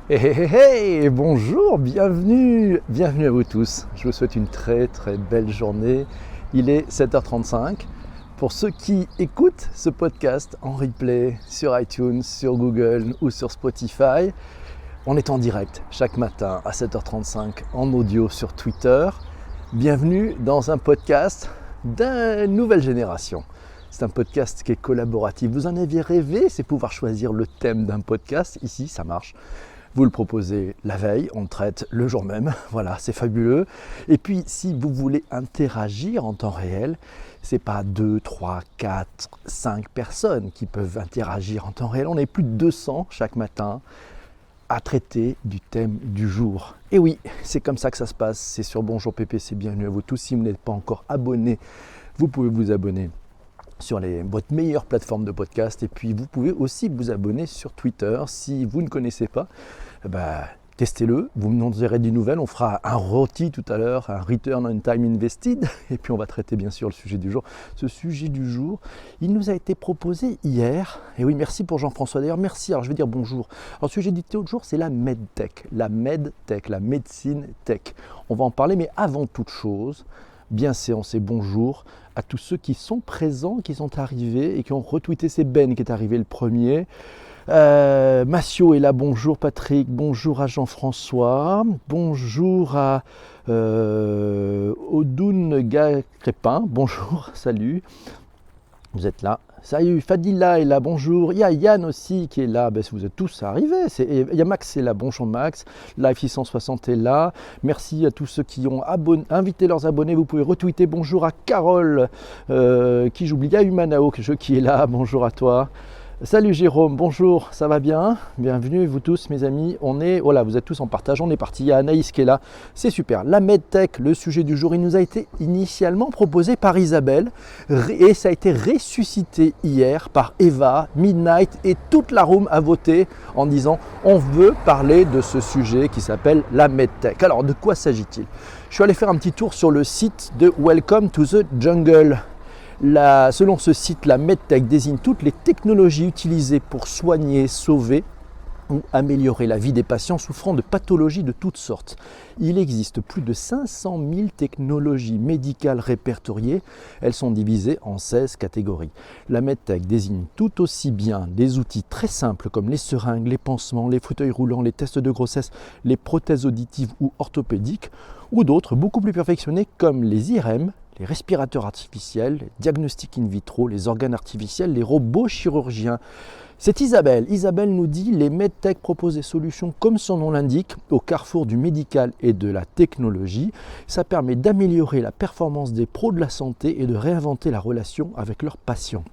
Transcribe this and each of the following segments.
Hey, bonjour, bienvenue à vous tous. Je vous souhaite une très très belle journée. Il est 7h35. Pour ceux qui écoutent ce podcast en replay sur iTunes, sur Google ou sur Spotify, on est en direct chaque matin à 7h35 en audio sur Twitter. Bienvenue dans un podcast d'une nouvelle génération. C'est un podcast qui est collaboratif. Vous en aviez rêvé, c'est pouvoir choisir le thème d'un podcast. Ici, ça marche. Vous le proposez la veille, on le traite le jour même. Voilà, c'est fabuleux. Et puis, si vous voulez interagir en temps réel, c'est pas 2, 3, 4, 5 personnes qui peuvent interagir en temps réel. On est plus de 200 chaque matin à traiter du thème du jour. Et oui, c'est comme ça que ça se passe. C'est sur Bonjour PPC, bienvenue à vous tous. Si vous n'êtes pas encore abonné, vous pouvez vous abonner sur votre meilleure plateforme de podcast, et puis vous pouvez aussi vous abonner sur Twitter. Si vous ne connaissez pas, testez-le, vous nous direz des nouvelles, on fera un ROTI tout à l'heure, un Return on Time Invested, et puis on va traiter bien sûr le sujet du jour. Ce sujet du jour, il nous a été proposé hier, et oui, merci pour Jean-François d'ailleurs, merci. Alors je vais dire bonjour. Alors le sujet du jour, c'est la medtech, la médecine tech. On va en parler, mais avant toute chose, bien séance et bonjour à tous ceux qui sont présents, qui sont arrivés et qui ont retweeté. C'est Ben qui est arrivé le premier. Massio est là, bonjour Patrick, bonjour à Jean-François, bonjour à Odoun Crépin, bonjour, salut, vous êtes là. Salut, Fadila est là, bonjour. Il y a Yann aussi qui est là. Vous êtes tous arrivés. Il y a Max qui est là, bonjour Max. Live 660 est là. Merci à tous ceux qui ont invité leurs abonnés. Vous pouvez retweeter. Bonjour à Carole, qui j'oublie. Il y a Humanao qui est là, bonjour à toi. Salut Jérôme, bonjour, ça va bien? Bienvenue vous tous mes amis, voilà, vous êtes tous en partage, on est parti. Il y a Anaïs qui est là, c'est super. La medtech, le sujet du jour, il nous a été initialement proposé par Isabelle et ça a été ressuscité hier par Eva, Midnight et toute la room a voté en disant on veut parler de ce sujet qui s'appelle la medtech. Alors de quoi s'agit-il? Je suis allé faire un petit tour sur le site de Welcome to the Jungle. Selon ce site, la medtech désigne toutes les technologies utilisées pour soigner, sauver ou améliorer la vie des patients souffrant de pathologies de toutes sortes. Il existe plus de 500 000 technologies médicales répertoriées. Elles sont divisées en 16 catégories. La medtech désigne tout aussi bien des outils très simples comme les seringues, les pansements, les fauteuils roulants, les tests de grossesse, les prothèses auditives ou orthopédiques, ou d'autres beaucoup plus perfectionnés comme les IRM, les respirateurs artificiels, les diagnostics in vitro, les organes artificiels, les robots chirurgiens. C'est Isabelle. Isabelle nous dit les medtech proposent des solutions comme son nom l'indique, au carrefour du médical et de la technologie. Ça permet d'améliorer la performance des pros de la santé et de réinventer la relation avec leurs patients.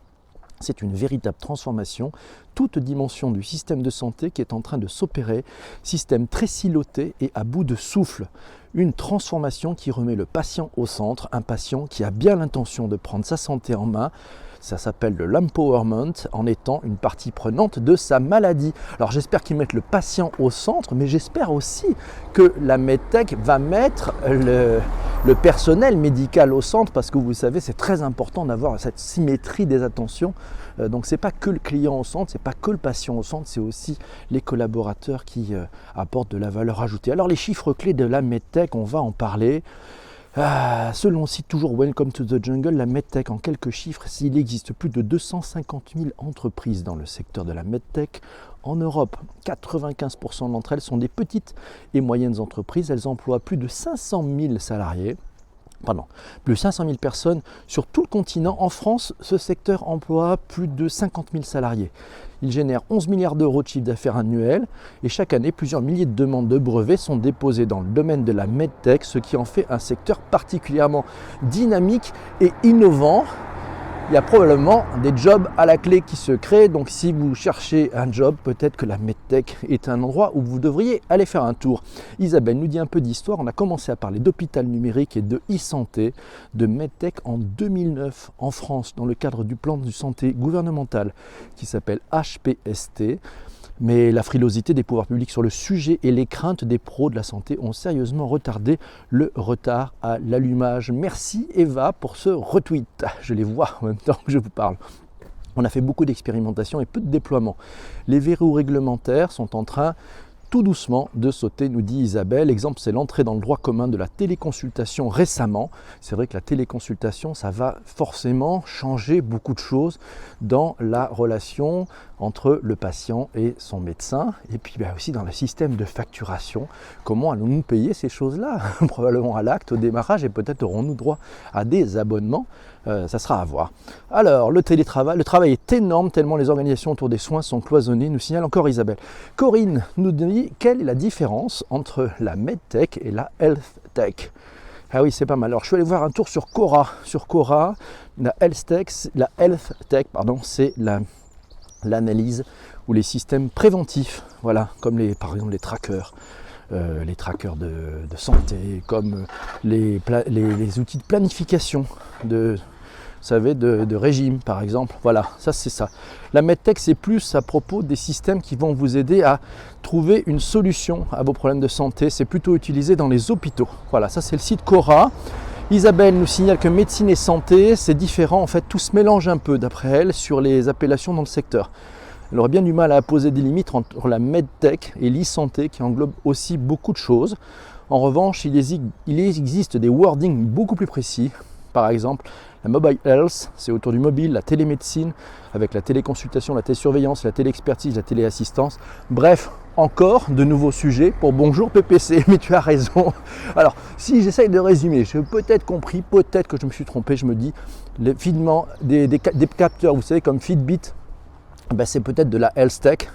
C'est une véritable transformation, toute dimension du système de santé qui est en train de s'opérer, système très siloté et à bout de souffle. Une transformation qui remet le patient au centre, un patient qui a bien l'intention de prendre sa santé en main. Ça s'appelle de l'empowerment en étant une partie prenante de sa maladie. Alors j'espère qu'ils mettent le patient au centre, mais j'espère aussi que la medtech va mettre le personnel médical au centre, parce que vous savez, c'est très important d'avoir cette symétrie des attentions. Donc c'est pas que le client au centre, c'est pas que le patient au centre, c'est aussi les collaborateurs qui apportent de la valeur ajoutée. Alors les chiffres clés de la medtech, on va en parler. Selon le site toujours Welcome to the Jungle, la medtech en quelques chiffres, il existe plus de 250 000 entreprises dans le secteur de la medtech. En Europe, 95% d'entre elles sont des petites et moyennes entreprises. Elles emploient plus de 500 000 salariés. Plus de 500 000 personnes sur tout le continent. En France, ce secteur emploie plus de 50 000 salariés. Il génère 11 milliards d'euros de chiffre d'affaires annuel et chaque année, plusieurs milliers de demandes de brevets sont déposées dans le domaine de la medtech, ce qui en fait un secteur particulièrement dynamique et innovant. Il y a probablement des jobs à la clé qui se créent, donc si vous cherchez un job, peut-être que la medtech est un endroit où vous devriez aller faire un tour. Isabelle nous dit un peu d'histoire. On a commencé à parler d'hôpital numérique et de e-santé, de medtech en 2009 en France, dans le cadre du plan de santé gouvernemental qui s'appelle HPST. Mais la frilosité des pouvoirs publics sur le sujet et les craintes des pros de la santé ont sérieusement retardé le retard à l'allumage. Merci Eva pour ce retweet. Je les vois en même temps que je vous parle. On a fait beaucoup d'expérimentations et peu de déploiements. Les verrous réglementaires sont en train tout doucement de sauter, nous dit Isabelle. Exemple, c'est l'entrée dans le droit commun de la téléconsultation récemment. C'est vrai que la téléconsultation, ça va forcément changer beaucoup de choses dans la relation entre le patient et son médecin. Et puis aussi dans le système de facturation. Comment allons-nous payer ces choses-là? Probablement à l'acte, au démarrage, et peut-être aurons-nous droit à des abonnements. Ça sera à voir. Alors, le télétravail, le travail est énorme tellement les organisations autour des soins sont cloisonnées, nous signale encore Isabelle. Corinne nous dit quelle est la différence entre la MedTech et la HealthTech. Ah oui, c'est pas mal. Alors, je suis allé voir un tour sur Quora. Sur Quora, la HealthTech, c'est l'analyse ou les systèmes préventifs, voilà, comme par exemple les trackers. Les trackers de santé, comme les outils de planification de régime par exemple. Voilà, ça c'est ça. La MedTech, c'est plus à propos des systèmes qui vont vous aider à trouver une solution à vos problèmes de santé. C'est plutôt utilisé dans les hôpitaux. Voilà, ça c'est le site Quora. Isabelle nous signale que médecine et santé, c'est différent. En fait, tout se mélange un peu d'après elle sur les appellations dans le secteur. Elle aurait bien du mal à poser des limites entre la MedTech et l'e-santé qui englobe aussi beaucoup de choses. En revanche, il existe des wordings beaucoup plus précis. Par exemple, la mobile health, c'est autour du mobile, la télémédecine, avec la téléconsultation, la télésurveillance, la téléexpertise, la téléassistance. Bref, encore de nouveaux sujets pour Bonjour PPC, mais tu as raison. Alors, si j'essaye de résumer, j'ai peut-être compris, peut-être que je me suis trompé, je me dis, des capteurs, vous savez, comme Fitbit, c'est peut-être de la health tech,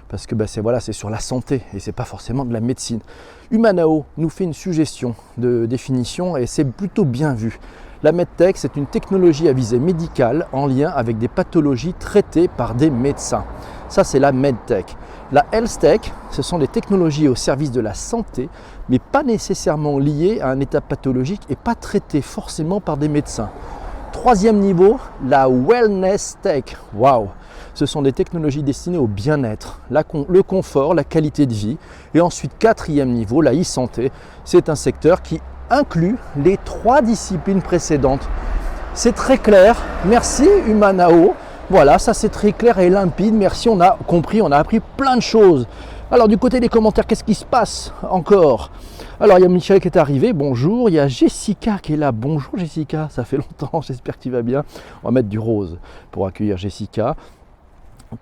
parce que c'est sur la santé et c'est pas forcément de la médecine. Humanao nous fait une suggestion de définition et c'est plutôt bien vu. La MedTech, c'est une technologie à visée médicale en lien avec des pathologies traitées par des médecins. Ça, c'est la MedTech. La HealthTech, ce sont des technologies au service de la santé, mais pas nécessairement liées à un état pathologique et pas traitées forcément par des médecins. Troisième niveau, la Wellness Tech. Waouh! Ce sont des technologies destinées au bien-être, le confort, la qualité de vie. Et ensuite, quatrième niveau, la e-santé. C'est un secteur qui inclut les trois disciplines précédentes. C'est très clair. Merci Humanao. Voilà, ça c'est très clair et limpide. Merci, on a compris, on a appris plein de choses. Alors du côté des commentaires, qu'est-ce qui se passe encore? Alors il y a Michel qui est arrivé, bonjour. Il y a Jessica qui est là, bonjour Jessica, ça fait longtemps, j'espère que tu vas bien. On va mettre du rose pour accueillir Jessica.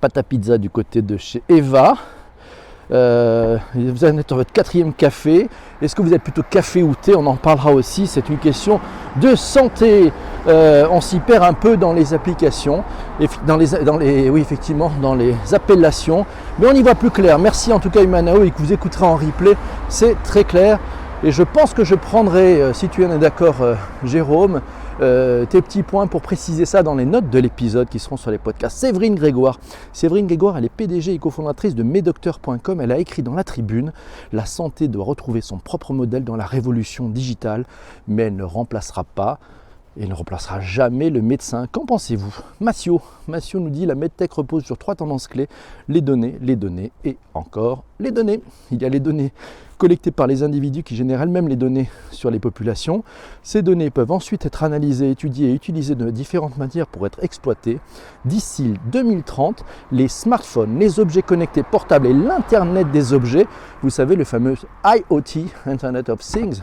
Pâte à pizza du côté de chez Eva. Vous en êtes dans votre quatrième café. Est-ce que vous êtes plutôt café ou thé? On en parlera aussi, c'est une question de santé. On s'y perd un peu dans les applications, et oui, effectivement, dans les appellations, mais on y voit plus clair. Merci en tout cas Humanao, et que vous écouterez en replay, c'est très clair. Et je pense que je prendrai, si tu en es d'accord Jérôme, tes petits points pour préciser ça dans les notes de l'épisode qui seront sur les podcasts. Séverine Grégoire, elle est PDG et cofondatrice de Medocteur.com. Elle a écrit dans la tribune: la santé doit retrouver son propre modèle dans la révolution digitale, mais elle ne remplacera pas et ne remplacera jamais le médecin. Qu'en pensez-vous? Massio nous dit: la MedTech repose sur trois tendances clés: les données et encore les données. Il y a les données collectées par les individus qui génèrent elles-mêmes les données sur les populations. Ces données peuvent ensuite être analysées, étudiées et utilisées de différentes manières pour être exploitées. D'ici 2030, les smartphones, les objets connectés portables et l'Internet des objets, vous savez, le fameux IoT, Internet of Things,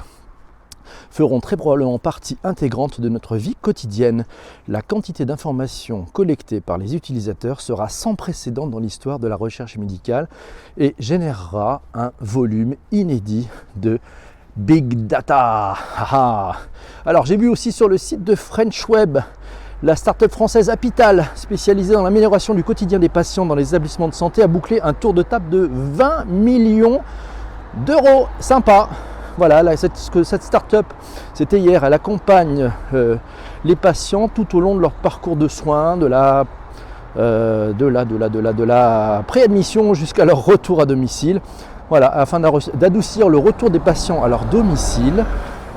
feront très probablement partie intégrante de notre vie quotidienne. La quantité d'informations collectées par les utilisateurs sera sans précédent dans l'histoire de la recherche médicale et générera un volume inédit de Big Data. Alors j'ai vu aussi sur le site de French Web, la start-up française Apital, spécialisée dans l'amélioration du quotidien des patients dans les établissements de santé, a bouclé un tour de table de 20 millions d'euros. Sympa. Voilà, cette start-up, c'était hier, elle accompagne les patients tout au long de leur parcours de soins, de la préadmission jusqu'à leur retour à domicile. Voilà, afin d'adoucir le retour des patients à leur domicile,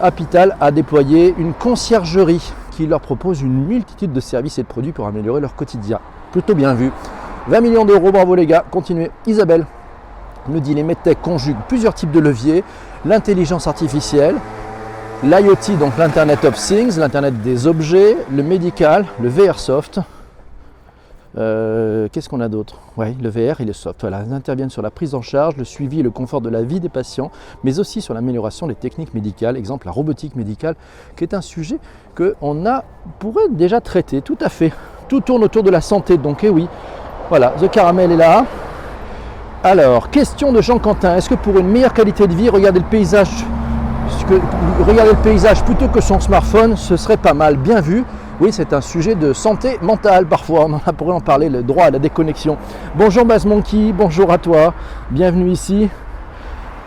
Apital a déployé une conciergerie qui leur propose une multitude de services et de produits pour améliorer leur quotidien. Plutôt bien vu. 20 millions d'euros, bravo les gars, continuez. Isabelle nous dit: les MedTech conjuguent plusieurs types de leviers: l'intelligence artificielle, l'IoT, donc l'Internet of Things, l'Internet des objets, le médical, le VR soft, Qu'est-ce qu'on a d'autre? Oui, le VR et le soft. Voilà, ils interviennent sur la prise en charge, le suivi et le confort de la vie des patients, mais aussi sur l'amélioration des techniques médicales, exemple la robotique médicale, qui est un sujet qu'on pourrait déjà traiter, tout à fait. Tout tourne autour de la santé, donc oui. Voilà, The Caramel est là. Alors, question de Jean Quentin. Est-ce que pour une meilleure qualité de vie, regarder le paysage plutôt que son smartphone, ce serait pas mal? Bien vu. Oui, c'est un sujet de santé mentale parfois. On pourrait en parler, le droit à la déconnexion. Bonjour Baz Monkey, bonjour à toi. Bienvenue ici.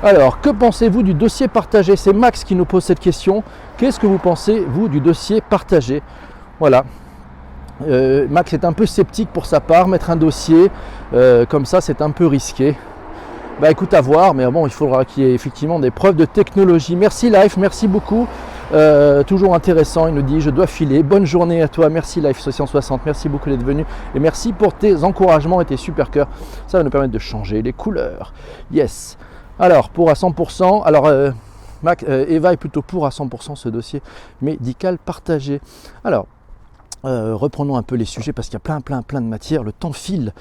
Alors, que pensez-vous du dossier partagé? C'est Max qui nous pose cette question. Qu'est-ce que vous pensez, vous, du dossier partagé? Voilà. Max est un peu sceptique pour sa part. Mettre un dossier comme ça, c'est un peu risqué. Bah écoute, à voir, mais bon, il faudra qu'il y ait effectivement des preuves de technologie. Merci Life, merci beaucoup. Toujours intéressant, il nous dit je dois filer. Bonne journée à toi, merci Life 660, merci beaucoup d'être venu et merci pour tes encouragements et tes super cœurs. Ça va nous permettre de changer les couleurs. Yes. Alors pour à 100%, alors Eva est plutôt pour à 100% ce dossier médical partagé. Alors reprenons un peu les sujets parce qu'il y a plein de matières. Le temps file.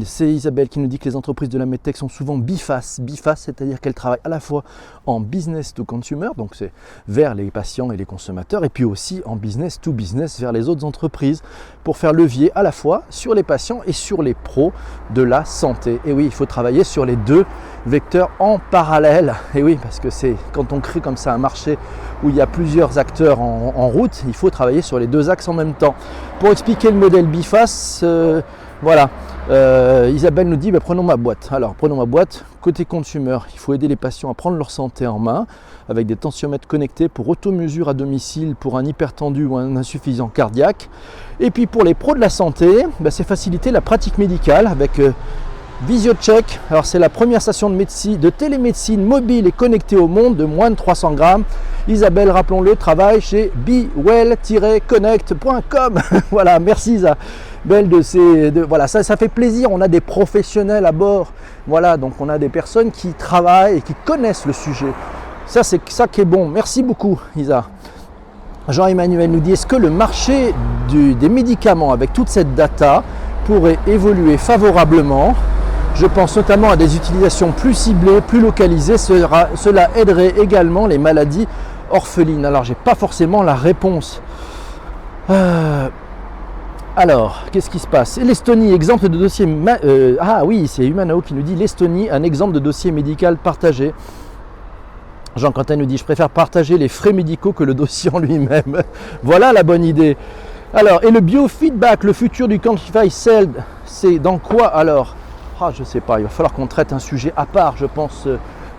C'est Isabelle qui nous dit que les entreprises de la medtech sont souvent bifaces. Bifaces, c'est-à-dire qu'elles travaillent à la fois en business to consumer, donc c'est vers les patients et les consommateurs, et puis aussi en business to business vers les autres entreprises pour faire levier à la fois sur les patients et sur les pros de la santé. Et oui, il faut travailler sur les deux vecteurs en parallèle. Et oui, parce que c'est quand on crée comme ça un marché où il y a plusieurs acteurs en route, il faut travailler sur les deux axes en même temps. Pour expliquer le modèle biface, voilà, Isabelle nous dit prenons ma boîte. Alors prenons ma boîte, côté consumer, il faut aider les patients à prendre leur santé en main avec des tensiomètres connectés pour auto-mesure à domicile pour un hypertendu ou un insuffisant cardiaque. Et puis pour les pros de la santé, c'est faciliter la pratique médicale avec VisioCheck. Alors c'est la première station de télémédecine mobile et connectée au monde de moins de 300 grammes. Isabelle, rappelons-le, travaille chez bewell-connect.com. Voilà, merci Isabelle voilà, ça fait plaisir, on a des professionnels à bord. Voilà, donc on a des personnes qui travaillent et qui connaissent le sujet. Ça, c'est ça qui est bon. Merci beaucoup Isa. Jean-Emmanuel nous dit, est-ce que le marché des médicaments avec toute cette data pourrait évoluer favorablement? Je pense notamment à des utilisations plus ciblées, plus localisées. Cela aiderait également les maladies orphelines. Alors, je n'ai pas forcément la réponse. Alors, qu'est-ce qui se passe? L'Estonie, exemple de dossier... ah oui, c'est Humanao qui nous dit l'Estonie, un exemple de dossier médical partagé. Jean Quentin nous dit, je préfère partager les frais médicaux que le dossier en lui-même. Voilà la bonne idée. Alors, et le biofeedback, le futur du Quantify Cell, c'est dans quoi alors? Je ne sais pas, il va falloir qu'on traite un sujet à part, je pense,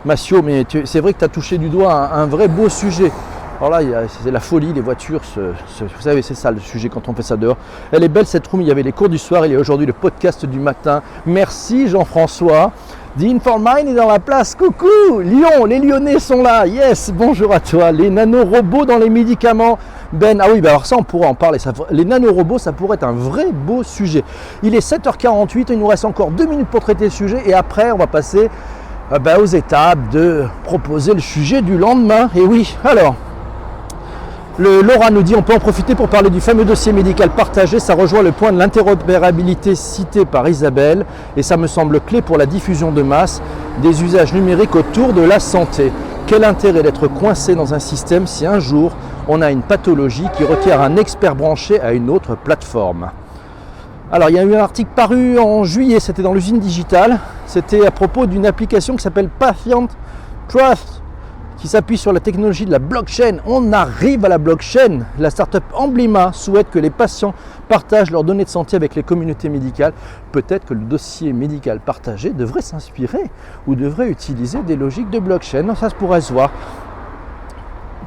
Massio, mais c'est vrai que tu as touché du doigt un vrai beau sujet. Alors là, c'est la folie, les voitures, vous savez, c'est ça le sujet quand on fait ça dehors. Elle est belle cette room, il y avait les cours du soir, il y a aujourd'hui le podcast du matin. Merci Jean-François. The Informine est dans la place, coucou Lyon, les Lyonnais sont là, yes, bonjour à toi. Les nanorobots dans les médicaments, Ben, ah oui, alors ça on pourrait en parler, les nanorobots ça pourrait être un vrai beau sujet. Il est 7h48, il nous reste encore 2 minutes pour traiter le sujet et après on va passer aux étapes de proposer le sujet du lendemain. Et oui, alors, Laura nous dit on peut en profiter pour parler du fameux dossier médical partagé, ça rejoint le point de l'interopérabilité cité par Isabelle et ça me semble clé pour la diffusion de masse des usages numériques autour de la santé. Quel intérêt d'être coincé dans un système si un jour on a une pathologie qui requiert un expert branché à une autre plateforme? Alors il y a eu un article paru en juillet, c'était dans l'usine digitale, c'était à propos d'une application qui s'appelle Patient Trust, qui s'appuie sur la technologie de la blockchain. On arrive à la blockchain. La startup Emblema souhaite que les patients partagent leurs données de santé avec les communautés médicales. Peut-être que le dossier médical partagé devrait s'inspirer ou devrait utiliser des logiques de blockchain. Ça pourrait se voir.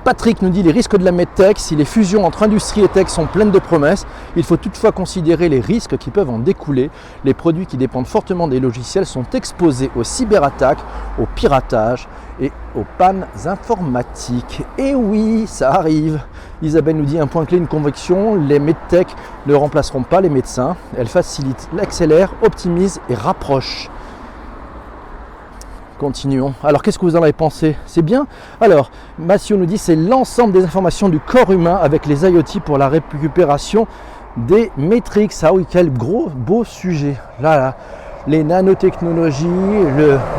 Patrick nous dit les risques de la medtech, si les fusions entre industrie et tech sont pleines de promesses, il faut toutefois considérer les risques qui peuvent en découler. Les produits qui dépendent fortement des logiciels sont exposés aux cyberattaques, au piratage et aux pannes informatiques. Et oui, ça arrive. Isabelle nous dit un point clé, une conviction, les medtech ne remplaceront pas les médecins. Elles facilitent, accélèrent, optimisent et rapprochent. Continuons. Alors, qu'est-ce que vous en avez pensé? C'est bien? Alors, Massio nous dit c'est l'ensemble des informations du corps humain avec les IoT pour la récupération des métriques. Ah oui, quel gros beau sujet. Là, les nanotechnologies,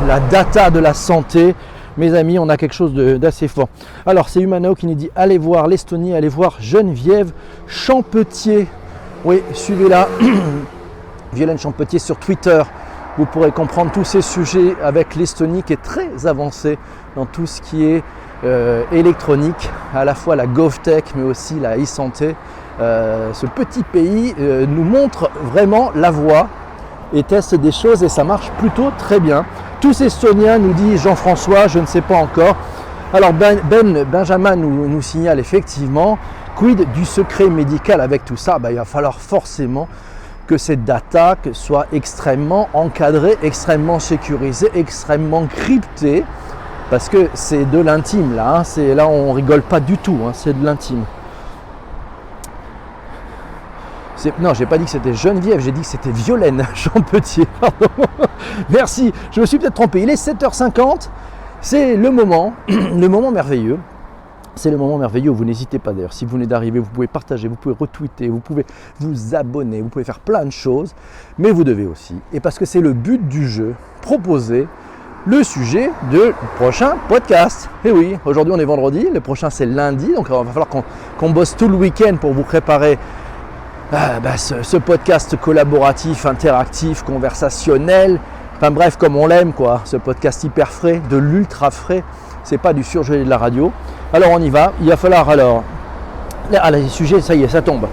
la data de la santé. Mes amis, on a quelque chose d'assez fort. Alors, c'est Humano qui nous dit allez voir l'Estonie, allez voir Geneviève Champetier. Oui, suivez-la, Violaine Champetier sur Twitter. Vous pourrez comprendre tous ces sujets avec l'Estonie qui est très avancée dans tout ce qui est électronique, à la fois la GovTech mais aussi la e-santé. Ce petit pays nous montre vraiment la voie et teste des choses et ça marche plutôt très bien. Tous Estoniens, nous dit Jean-François, je ne sais pas encore. Alors Benjamin nous signale effectivement, quid du secret médical avec tout ça, il va falloir forcément que cette data soit extrêmement encadrée, extrêmement sécurisée, extrêmement cryptée, parce que c'est de l'intime là, là on rigole pas du tout, c'est de l'intime. Non, j'ai pas dit que c'était Geneviève, j'ai dit que c'était Violaine Champetier, pardon. Merci, je me suis peut-être trompé. Il est 7h50, c'est le moment merveilleux. C'est le moment merveilleux où vous n'hésitez pas d'ailleurs. Si vous venez d'arriver, vous pouvez partager, vous pouvez retweeter, vous pouvez vous abonner, vous pouvez faire plein de choses. Mais vous devez aussi, et parce que c'est le but du jeu, proposer le sujet du prochain podcast. Et oui, aujourd'hui on est vendredi, le prochain c'est lundi, donc il va falloir qu'on bosse tout le week-end pour vous préparer ce podcast collaboratif, interactif, conversationnel, enfin bref, comme on l'aime quoi, ce podcast hyper frais, de l'ultra frais, c'est pas du surgelé de la radio. Alors on y va, il va falloir les sujets, ça y est, ça tombe.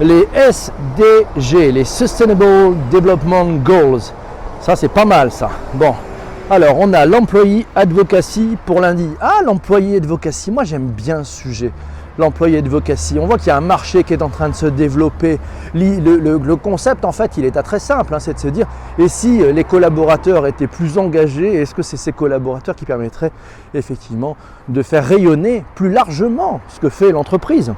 Les SDG, les Sustainable Development Goals, ça c'est pas mal ça. Bon, alors on a l'employee advocacy pour lundi. Ah, l'employee advocacy, moi j'aime bien ce sujet. L'employé advocacy. On voit qu'il y a un marché qui est en train de se développer. Le concept, en fait, il est très simple, c'est de se dire, et si les collaborateurs étaient plus engagés, est-ce que c'est ces collaborateurs qui permettraient effectivement de faire rayonner plus largement ce que fait l'entreprise?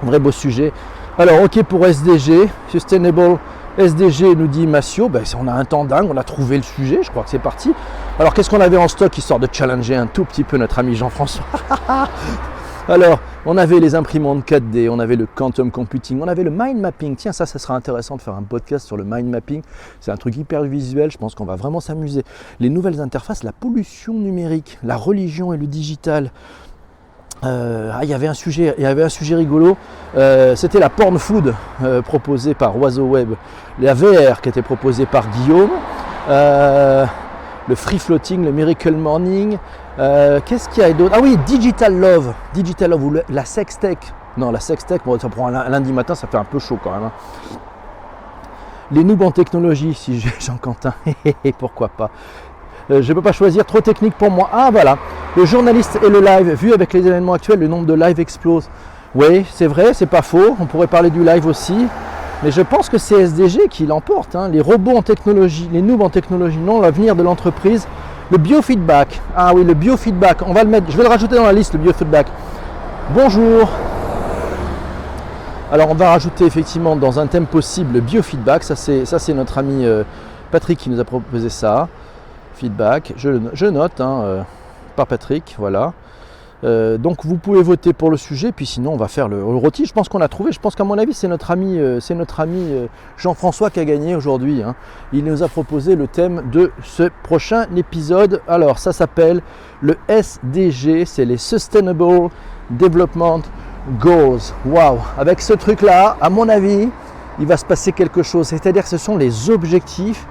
Vrai beau sujet. Alors, ok pour SDG, Sustainable SDG, nous dit Massio, on a un temps dingue, on a trouvé le sujet, je crois que c'est parti. Alors, qu'est-ce qu'on avait en stock histoire de challenger un tout petit peu notre ami Jean-François? Alors, on avait les imprimantes 4D, on avait le quantum computing, on avait le mind mapping. Tiens, ça sera intéressant de faire un podcast sur le mind mapping. C'est un truc hyper visuel, je pense qu'on va vraiment s'amuser. Les nouvelles interfaces, la pollution numérique, la religion et le digital. Il y avait un sujet rigolo, c'était la porn food proposée par Oiseau Web, la VR qui était proposée par Guillaume, le free floating, le miracle morning. Qu'est-ce qu'il y a d'autre? Ah oui, Digital Love ou la sextech. Non, la sextech, bon, ça prend un lundi matin, ça fait un peu chaud quand même. Les noobs en technologie, si j'ai Jean-Quentin, pourquoi pas. Je ne peux pas choisir, trop technique pour moi. Ah voilà, le journaliste et le live. Vu avec les événements actuels, le nombre de lives explose. Oui, c'est vrai, c'est pas faux. On pourrait parler du live aussi. Mais je pense que c'est SDG qui l'emporte. Les robots en technologie, les noobs en technologie, non, l'avenir de l'entreprise. Le biofeedback. Ah oui, le biofeedback. On va le mettre, je vais le rajouter dans la liste, le biofeedback. Bonjour. Alors, on va rajouter effectivement dans un thème possible le biofeedback. Ça, c'est notre ami Patrick qui nous a proposé ça. Feedback. Je note, par Patrick. Voilà. Donc vous pouvez voter pour le sujet, puis sinon on va faire le rôti. Je pense qu'on a trouvé, je pense qu'à mon avis c'est notre ami Jean-François qui a gagné aujourd'hui. Il nous a proposé le thème de ce prochain épisode. Alors ça s'appelle le SDG, c'est les Sustainable Development Goals. Waouh! Avec ce truc là, à mon avis, il va se passer quelque chose. C'est-à-dire que ce sont les objectifs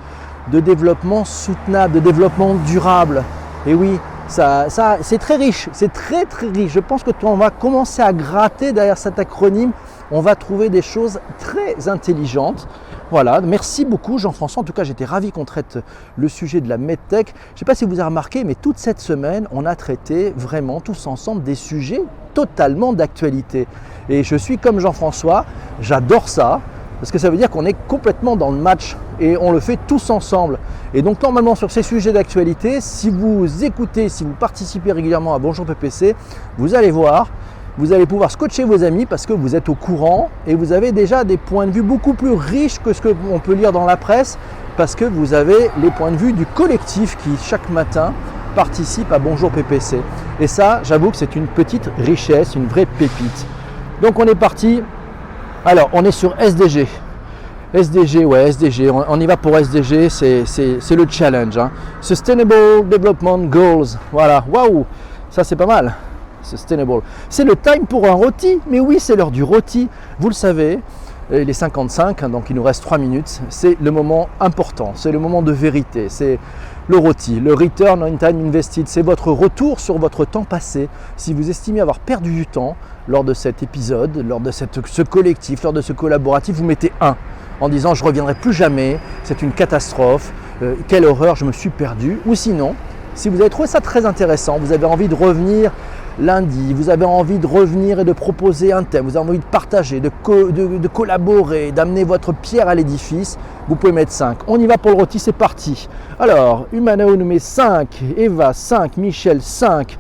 de développement soutenable, de développement durable. Et oui, ça, c'est très riche, c'est très très riche. Je pense que on va commencer à gratter derrière cet acronyme, on va trouver des choses très intelligentes. Voilà, merci beaucoup Jean-François. En tout cas, j'étais ravi qu'on traite le sujet de la medtech. Je ne sais pas si vous avez remarqué, mais toute cette semaine, on a traité vraiment tous ensemble des sujets totalement d'actualité. Et je suis comme Jean-François, j'adore ça. Parce que ça veut dire qu'on est complètement dans le match et on le fait tous ensemble. Et donc normalement sur ces sujets d'actualité, si vous écoutez, si vous participez régulièrement à Bonjour PPC, vous allez voir, vous allez pouvoir scotcher vos amis parce que vous êtes au courant et vous avez déjà des points de vue beaucoup plus riches que ce qu'on peut lire dans la presse parce que vous avez les points de vue du collectif qui chaque matin participe à Bonjour PPC. Et ça, j'avoue que c'est une petite richesse, une vraie pépite. Donc on est parti. Alors, on est sur SDG. SDG, ouais, SDG, on y va pour SDG, c'est le challenge. Hein. Sustainable Development Goals, voilà, waouh, ça c'est pas mal. Sustainable. C'est le time pour un rôti, mais oui, c'est l'heure du rôti, vous le savez. Il est 55, hein, donc il nous reste 3 minutes. C'est le moment important, c'est le moment de vérité, c'est le rôti, le return on time invested, c'est votre retour sur votre temps passé. Si vous estimez avoir perdu du temps lors de cet épisode, lors de ce collectif, lors de ce collaboratif, vous mettez 1 en disant je ne reviendrai plus jamais, c'est une catastrophe, quelle horreur, je me suis perdu. Ou sinon, si vous avez trouvé ça très intéressant, vous avez envie de revenir lundi, vous avez envie de revenir et de proposer un thème, vous avez envie de partager, de collaborer, d'amener votre pierre à l'édifice, vous pouvez mettre 5. On y va pour le rôti, c'est parti. Alors, Humanao nous met 5, Eva 5, Michel 5,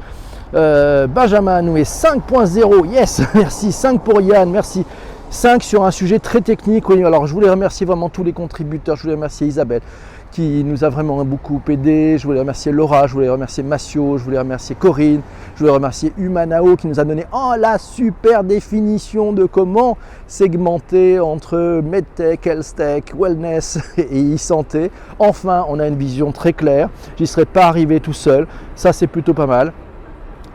Benjamin nous met 5.0, yes, merci, 5 pour Yann, merci. 5 sur un sujet très technique. Oui, alors je voulais remercier vraiment tous les contributeurs, je voulais remercier Isabelle qui nous a vraiment beaucoup aidé, je voulais remercier Laura, je voulais remercier Massio, je voulais remercier Corinne, je voulais remercier Humanao qui nous a donné la super définition de comment segmenter entre MedTech, HealthTech, Wellness et e-santé. Enfin, on a une vision très claire, j'y serais pas arrivé tout seul, ça c'est plutôt pas mal.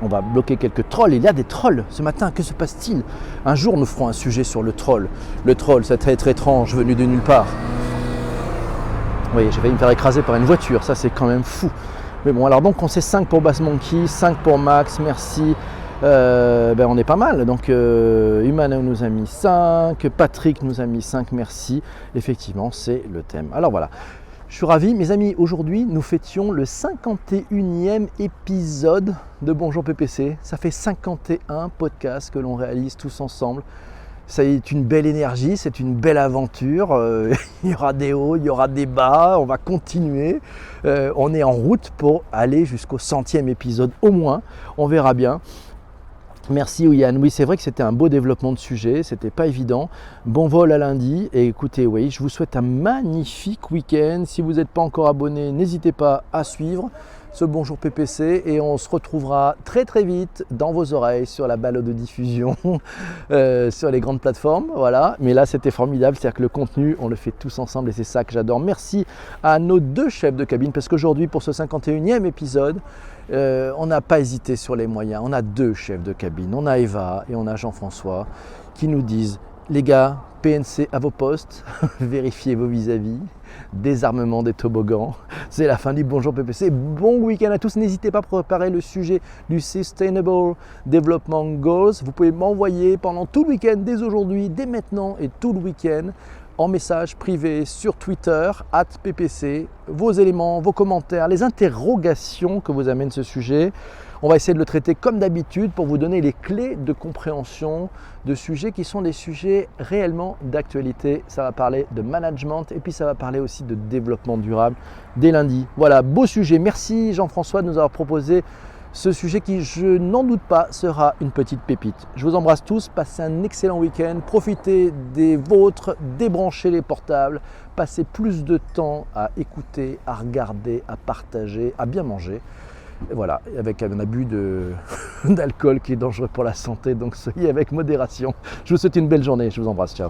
On va bloquer quelques trolls. Il y a des trolls ce matin, que se passe-t-il? Un jour, nous ferons un sujet sur le troll. Le troll, cet être étrange venu de nulle part. Oui, j'ai failli me faire écraser par une voiture, ça c'est quand même fou. Mais bon, alors donc on sait 5 pour Bass Monkey, 5 pour Max, merci. On est pas mal. Donc Humano nous a mis 5, Patrick nous a mis 5, merci. Effectivement, c'est le thème. Alors voilà. Je suis ravi, mes amis, aujourd'hui nous fêtions le 51e épisode de Bonjour PPC. Ça fait 51 podcasts que l'on réalise tous ensemble. Ça est une belle énergie, c'est une belle aventure. Il y aura des hauts, il y aura des bas, on va continuer. On est en route pour aller jusqu'au 100e épisode au moins, on verra bien. Merci Yann, oui c'est vrai que c'était un beau développement de sujet, c'était pas évident. Bon vol à lundi et écoutez, oui, je vous souhaite un magnifique week-end. Si vous n'êtes pas encore abonné, n'hésitez pas à suivre ce Bonjour PPC et on se retrouvera très très vite dans vos oreilles sur la balade de diffusion, sur les grandes plateformes, voilà. Mais là c'était formidable, c'est-à-dire que le contenu, on le fait tous ensemble et c'est ça que j'adore. Merci à nos 2 chefs de cabine parce qu'aujourd'hui pour ce 51e épisode, on n'a pas hésité sur les moyens. On a 2 chefs de cabine, on a Eva et on a Jean-François qui nous disent les gars, PNC à vos postes, vérifiez vos vis-à-vis, désarmement des toboggans. C'est la fin du Bonjour PPC. Bon week-end à tous. N'hésitez pas à préparer le sujet du Sustainable Development Goals. Vous pouvez m'envoyer pendant tout le week-end, dès aujourd'hui, dès maintenant et tout le week-end, en message privé sur Twitter, @ppc, vos éléments, vos commentaires, les interrogations que vous amène ce sujet. On va essayer de le traiter comme d'habitude pour vous donner les clés de compréhension de sujets qui sont des sujets réellement d'actualité. Ça va parler de management et puis ça va parler aussi de développement durable dès lundi. Voilà, beau sujet. Merci Jean-François de nous avoir proposé ce sujet qui, je n'en doute pas, sera une petite pépite. Je vous embrasse tous, passez un excellent week-end, profitez des vôtres, débranchez les portables, passez plus de temps à écouter, à regarder, à partager, à bien manger. Et voilà, avec un abus d'alcool qui est dangereux pour la santé, donc soyez avec modération. Je vous souhaite une belle journée, je vous embrasse, ciao.